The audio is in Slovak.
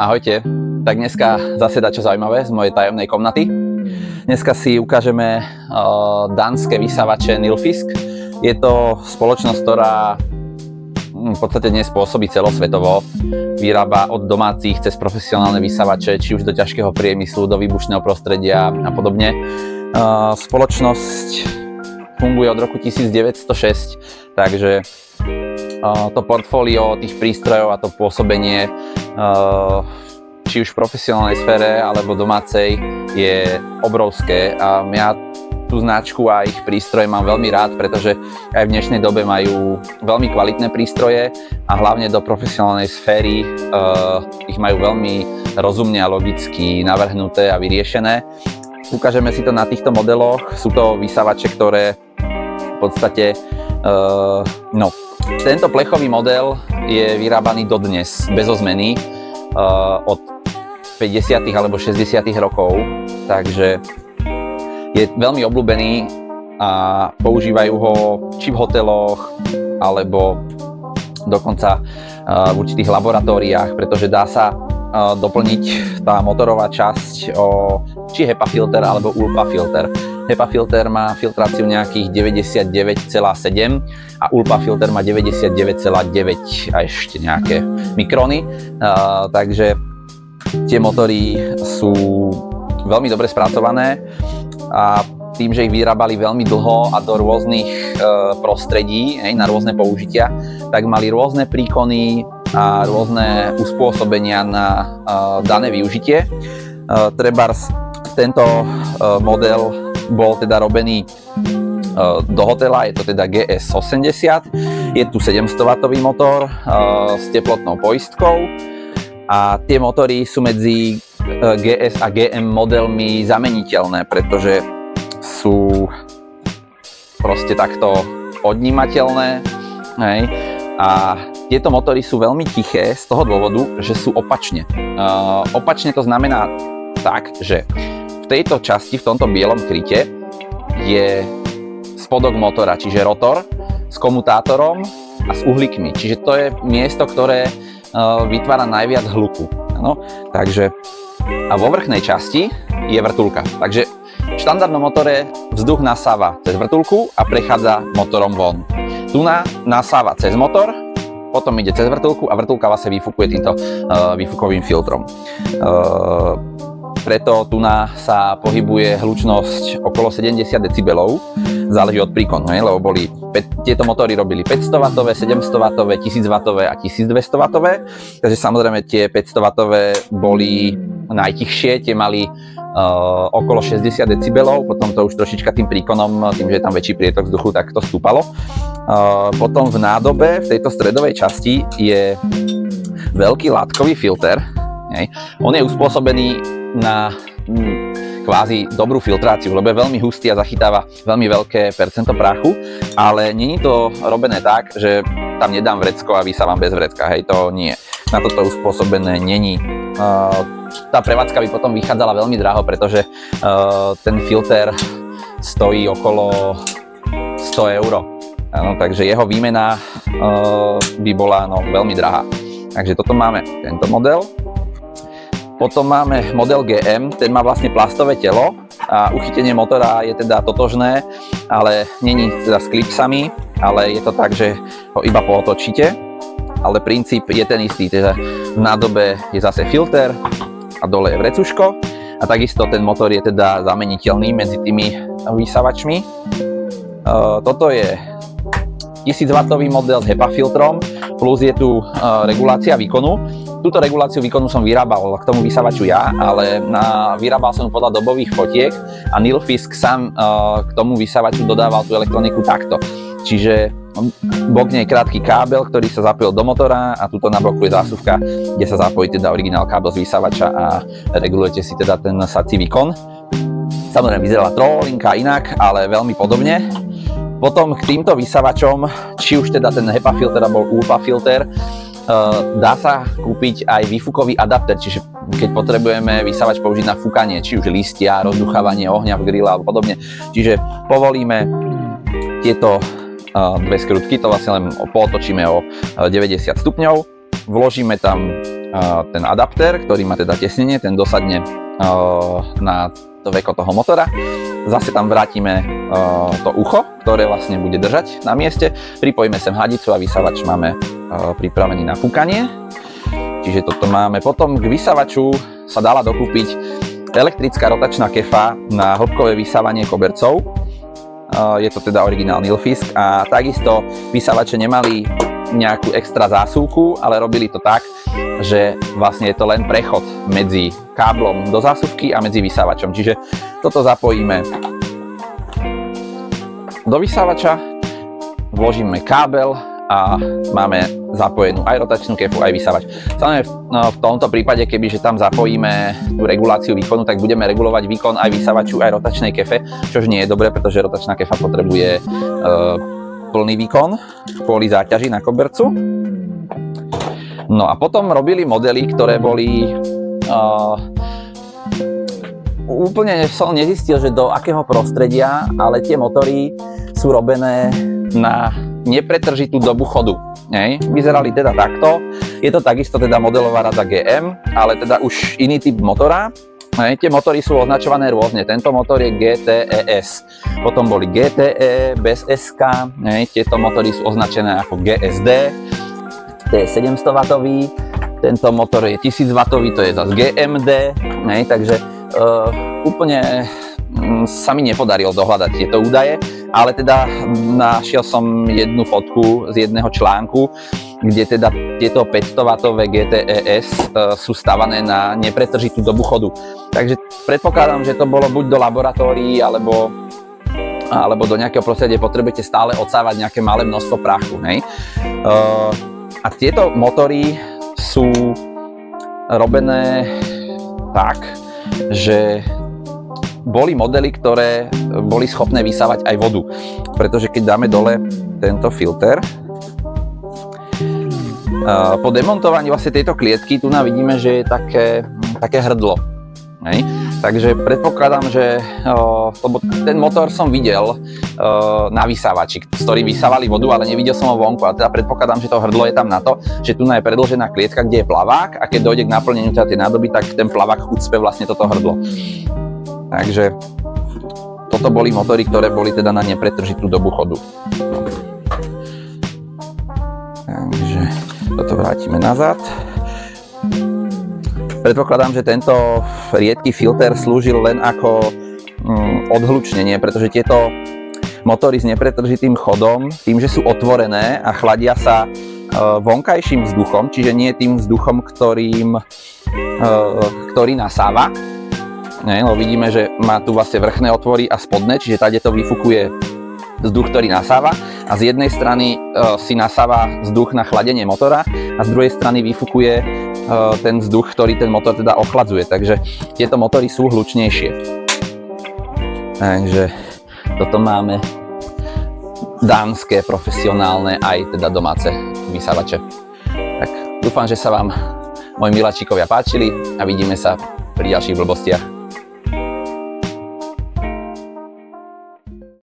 Ahojte, tak dneska zase dačo zaujímavé z mojej tajomnej komnaty. Dneska si ukážeme dánske vysávače Nilfisk. Je to spoločnosť, ktorá v podstate dnes pôsobí celosvetovo. Vyrába od domácich cez profesionálne vysávače, či už do ťažkého priemyslu, do výbušného prostredia a podobne. Spoločnosť funguje od roku 1906, takže to portfólio tých prístrojov a to pôsobenie či už v profesionálnej sfére alebo domácej je obrovské a ja tú značku a ich prístroje mám veľmi rád, pretože aj v dnešnej dobe majú veľmi kvalitné prístroje a hlavne do profesionálnej sféry ich majú veľmi rozumne a logicky navrhnuté a vyriešené. Ukážeme si to na týchto modeloch. Sú to vysávače, ktoré v podstate tento plechový model je vyrábaný dodnes, bez zmeny, od 50. alebo 60. rokov, takže je veľmi obľúbený a používajú ho či v hoteloch, alebo dokonca v určitých laboratóriách, pretože dá sa doplniť tá motorová časť o či HEPA filter alebo ULPA filter. HEPA filter má filtráciu nejakých 99,7 a ULPA filter má 99,9 a ešte nejaké mikrony. Takže tie motory sú veľmi dobre spracované a tým, že ich vyrábali veľmi dlho a do rôznych prostredí, na rôzne použitia, tak mali rôzne príkony a rôzne uspôsobenia na dané využitie. Trebárs tento model bol teda robený do hotela, je to teda GS80, je tu 700W motor s teplotnou poistkou a tie motory sú medzi GS a GM modelmi zameniteľné, pretože sú proste takto odnímateľné, hej? A tieto motory sú veľmi tiché z toho dôvodu, že sú opačne. Opačne to znamená tak, že v tejto časti, v tomto bielom kryte je spodok motora, čiže rotor s komutátorom a s uhlíkmi. Čiže to je miesto, ktoré vytvára najviac hluku. No, takže a vo vrchnej časti je vrtuľka. Takže v štandardnom motore vzduch nasáva cez vrtuľku a prechádza motorom von. Tu nasáva cez motor, potom ide cez vrtuľku a vrtuľka vlastne vyfúkuje týmto výfukovým filtrom. Preto tu sa pohybuje hlučnosť okolo 70 decibelov, záleží od príkonu, lebo tieto motory robili 500W, 700W, 1000W a 1200W, takže samozrejme tie 500W boli najtichšie, tie mali okolo 60 decibelov, potom to už trošička tým príkonom, tým, že je tam väčší prietok vzduchu, tak to stúpalo. Potom v nádobe, v tejto stredovej časti je veľký látkový filter. On je uspôsobený na kvázi dobrú filtráciu, lebo je veľmi hustý a zachytáva veľmi veľké percento prachu, ale nie je to robené tak, že tam nedám vrecko a vysávam bez vrecka, hej, to nie. Na toto uspôsobené není. Tá prevádzka by potom vychádzala veľmi draho, pretože ten filter stojí okolo 100 €. Takže jeho výmena by bola veľmi drahá. Takže toto máme tento model. Potom máme model GM, ten má vlastne plastové telo a uchytenie motora je teda totožné, ale není teda s klipsami, ale je to tak, že ho iba pootočíte, ale princíp je ten istý, teda v nádobe je zase filter a dole je vrecuško a takisto ten motor je teda zameniteľný medzi tými vysávačmi. Toto je 1000W model s HEPA filtrom, plus je tu regulácia výkonu. Túto reguláciu výkonu som vyrábal k tomu vysávaču ja, ale vyrábal som podľa dobových fotiek a Nilfisk sám k tomu vysávaču dodával tú elektroniku takto. Čiže bokne je krátky kábel, ktorý sa zapojil do motora a tuto na boku je zásuvka, kde sa zapojí teda originál kábel z vysávača a regulujete si teda ten sací výkon. Samozrejme vyzerala trolinka inak, ale veľmi podobne. Potom k týmto vysávačom, či už teda ten HEPA filter alebo ULPA filter, dá sa kúpiť aj výfukový adapter, čiže keď potrebujeme vysávač použiť na fúkanie, či už listia, rozduchávanie ohňa v grille alebo podobne. Čiže povolíme tieto dve skrutky, to vlastne len pootočíme o 90 stupňov vložíme tam ten adaptér, ktorý má teda tesnenie, ten dosadne na to veko toho motora. Zase tam vrátime to ucho, ktoré vlastne bude držať na mieste. Pripojíme sem hadicu a vysávač máme pripravený na fúkanie. Čiže toto máme. Potom k vysávaču sa dala dokúpiť elektrická rotačná kefa na hĺbkové vysávanie kobercov. Je to teda originál Nilfisk a takisto vysávače nemali nejakú extra zásuvku, ale robili to tak, že vlastne je to len prechod medzi káblom do zásuvky a medzi vysávačom. Čiže toto zapojíme do vysávača, vložíme kábel a máme zapojenú aj rotačnú kefu, aj vysávač. Samozrejme v tomto prípade, kebyže tam zapojíme tú reguláciu výkonu, tak budeme regulovať výkon aj vysávaču, aj rotačnej kefe, čož nie je dobré, pretože rotačná kefa potrebuje plný výkon kvôli záťaži na kobercu. No a potom robili modely, ktoré boli úplne som nezistil, že do akého prostredia, ale tie motory sú robené na nepretržitú dobu chodu. Vyzerali teda takto. Je to takisto teda modelová rada GM, ale teda už iný typ motora. Tie motory sú označované rôzne. Tento motor je GTES. Potom boli GTE, bez SK. Tieto motory sú označené ako GSD. To je 700W. Tento motor je 1000W, to je zase GMD. Takže úplne sa mi nepodarilo dohľadať tieto údaje, ale teda našiel som jednu fotku z jedného článku, kde teda tieto 500W GTES sú stavané na nepretržitú dobu chodu. Takže predpokladám, že to bolo buď do laboratórií, alebo do nejakého prostredia, potrebujete stále odsávať nejaké malé množstvo prachu. A tieto motory sú robené tak, že boli modely, ktoré boli schopné vysávať aj vodu. Pretože keď dáme dole tento filter, po demontovaní vlastne tejto klietky tu vidíme, že je také hrdlo. Takže predpokladám, že ten motor som videl na vysávači, s ktorým vysávali vodu, ale nevidel som ho vonku. A teda predpokladám, že to hrdlo je tam na to, že tu je predĺžená klietka, kde je plavák, a keď dojde k naplneniu tej nádoby, tak ten plavák ucpe vlastne toto hrdlo. Takže toto boli motory, ktoré boli teda na nepretržitú dobu chodu. Takže toto vrátime nazad. Predpokladám, že tento riedky filter slúžil len ako odhlučnenie, pretože tieto motory s nepretržitým chodom, tým, že sú otvorené a chladia sa vonkajším vzduchom, čiže nie tým vzduchom, ktorý nasáva. Lebo vidíme, že má tu vlastne vrchné otvory a spodné, čiže tady to vyfukuje vzduch, ktorý nasáva, a z jednej strany si nasáva vzduch na chladenie motora a z druhej strany vyfukuje ten vzduch, ktorý ten motor teda ochladzuje. Takže tieto motory sú hlučnejšie. Takže toto máme dánske, profesionálne, aj teda domáce vysávače. Tak dúfam, že sa vám moji miláčikovia páčili a vidíme sa pri ďalších blbostiach.